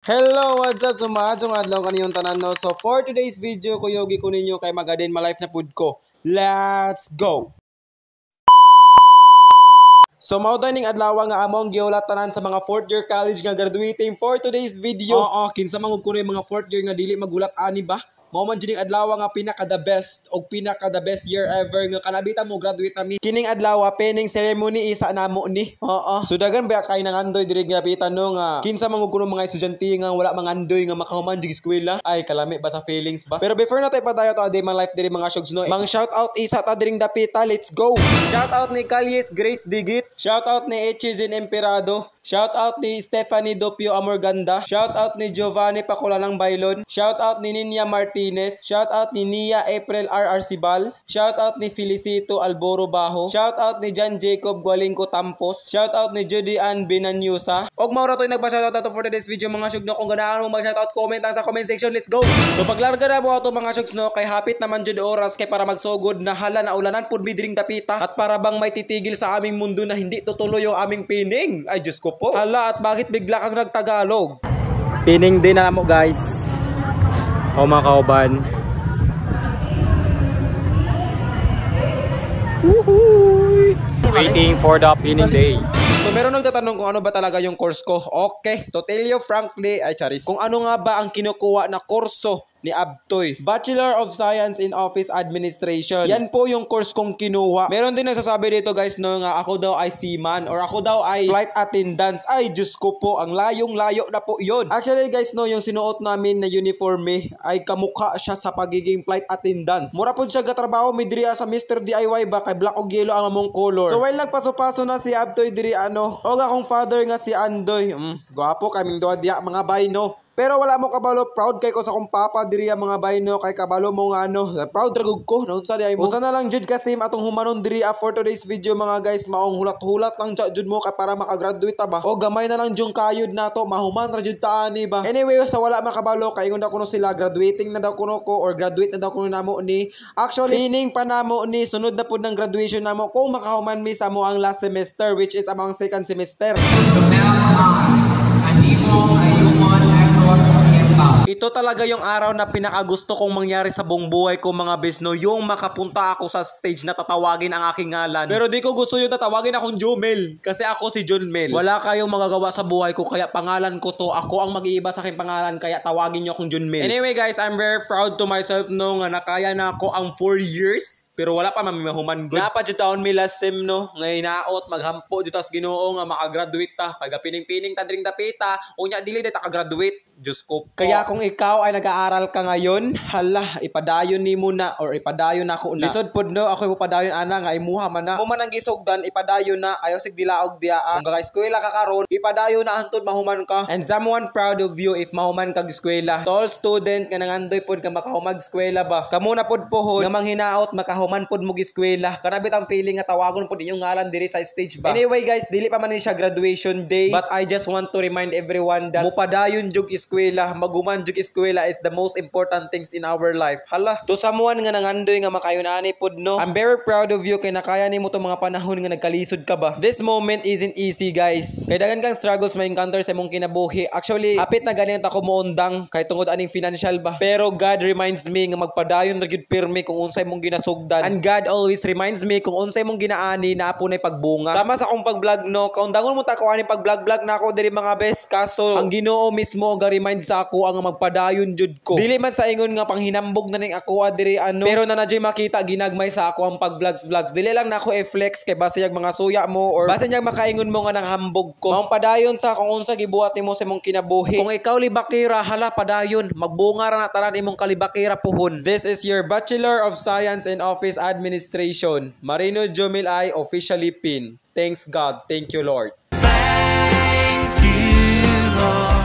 Hello, what's up? Sumadong adlaw kaniyong tanan no. So for today's video, kuyogi ko ninyo kay magaden ma life na pud ko. Let's go. So mao daning adlaw nga among giulat tanan sa mga 4th year college nga graduating for today's video. Kinsa mangud kuno mga 4th year nga dili magulat ani ba? Mao man jud adlaw nga pinaka the best o pinaka the best year ever nga kanabitan mo graduate nami. Kining adlaw pening ceremony isa namo ni. So dagan ba kay nangandoy diri ginabitan no nga kinsa mangud kuno mga estudyante nga wala mangandoy nga makahuman jig eskwela. Ay kalami ba sa feelings ba? Pero before na tay padayo to day man life diri mga shogs no. Mang shout out isa ta diring dapita, let's go. Shout out ni Calyes Grace Digit. Shout out ni Echizin Emperado. Shout out ni Stephanie Dopio Amorganda. Shout out ni Giovanni Pacolalang Bailon. Shout out ni Ninia Martinez. Shout out ni Nia April R. Arcibal. Shout out ni Felicito Alboro Bajo. Shout out ni John Jacob Gualingco Tampos. Shout out ni Judy Ann Binanyusa. Og maura to'y nagpa-shoutout ato for today's video mga syugno. Kung ganahan mo mag-shoutout, comment lang sa comment section. Let's go! So paglarga na mo ato mga syugno, kay hapit naman jud oras kay para magsugod na hala na ulanan pud mi diring dapita. At para bang may titigil sa aming mundo na hindi tutuloy yung aming pining. Ay Diyos ko po. Hala, at bakit bigla kang nagtagalog? Pining din na mo guys. O mga kauban. Woohoo! Waiting for the pining day. So meron nagtatanong kung ano ba talaga yung course ko. Okay, to tell you frankly, ay charis, kung ano nga ba ang kinukuha na kurso ni Abtoy, Bachelor of Science in Office Administration. Yan po yung course kong kinuha. Meron din nagsasabi dito guys no nga ako daw ay seaman or ako daw ay flight attendants. Ay Diyos ko po, ang layong-layo na po yun. Actually guys no, yung sinuot namin na uniforme ay kamukha siya sa pagiging flight attendants. Mura po siya gatrabaho mi diri sa Mr. DIY ba kay black o yellow ang among color. So while nagpaso-paso na si Abtoy diri ano, o nga akong father nga si Andoy. Gwapo kaming doa diya mga bayno. Pero wala mo kabalo, proud kay ko sa akong papa diri mga bayno kay kabalo mo nga ano, proud ragug ko noon sa diay mo. Usa na lang jud kasi atong humanon diri for today's video mga guys, maong hulat-hulat lang jud mo kay para makagraduate ta ba. O gamay na lang jung kayod nato, mahuman ra jud ta ani ba. Anyway, sa wala makabalo kay ingon daw kuno sila graduating na daw kuno ko or graduate na daw kuno namo ni. Actually, pining pa namo ni sunod na pud ng graduation namo kung makahuman mi sa mo ang last semester which is among second semester. So now ito talaga yung araw na pinakagusto kong mangyari sa buong buhay ko mga besno, yung makapunta ako sa stage na tatawagin ang aking ngalan. Pero di ko gusto yung tatawagin akong Jomel kasi ako si John Mel. Wala kayong magagawa sa buhay ko kaya pangalan ko to. Ako ang mag-iiba sa aking pangalan kaya tawagin nyo akong John Mel. Anyway guys, I'm very proud to myself no nga nakaya na ako ang 4 years. Pero wala pa mamimahuman good. Napadyo taon mi last sem no. Ngay naot maghampo dito sa Ginoo nga makagraduate ta. Kaya pining-pining ta dring dapita. Unya dili ta ka-graduate. Diyos ko. Kaya kung ikaw ay nag-aaral ka ngayon, hala, ipadayon ni mo na or ipadayon na ako na. Lisod pod no, ako ipadayon ana nga imuha man na. Mo man ang gisugdan, ipadayon na, ayaw sig dilaog diya. Kung kaka-eskwela ka karon, ipadayon na antod mahuman ka. And someone proud of you if mahuman kag eskwela. Tall student nga nangandoy pod ka makahumag eskwela ba. Kamo na pod pohon nga manghinaot makahuman pod mo eskwela. Kanabit ang feeling nga tawagon pod inyong ngalan diri sa stage ba. Anyway guys, dili pa man ni siya graduation day, but I just want to remind everyone that mupadayon jug eskwela, maguman jug eskwela is the most important things in our life. Hala, to someone nga nangandoy nga makayon ani pod no. I'm very proud of you kay nakaya nimo tong mga panahon nga nagkalisod ka ba. This moment isn't easy guys. Kay daghan kang struggles may encounter sa imong kinabuhi. Actually, hapit na ganito ako moundang kay tungod aning financial ba. Pero God reminds me nga magpadayon ra gyud pirmi kung unsay mong ginasugdan. And God always reminds me kung unsay mong ginaani na apo nay pagbunga. Sama sa akong pag-vlog no, kaundangon mo ta ko ani pag-vlog na ako diri mga best kaso ang Ginoo mismo remind sa ako ang magpadayon jud ko. Dili man sa ingon nga panghinambog na ning ako diri ano, pero na nadyoy makita ginagmay sa ako ang pag-vlogs. Dili lang nako i-flex kay base yang mga suya mo or base yang makaingon mo nga nang hambog ko. Maong padayon ta kung unsa gibuhat nimo sa imong kinabuhi. Kung ikaw libakira, hala padayon, magbunga ra na tanan imong kalibakira puhon. This is your Bachelor of Science in Office Administration, Marino Jomel I, officially pin. Thanks God. Thank you Lord. Thank you Lord.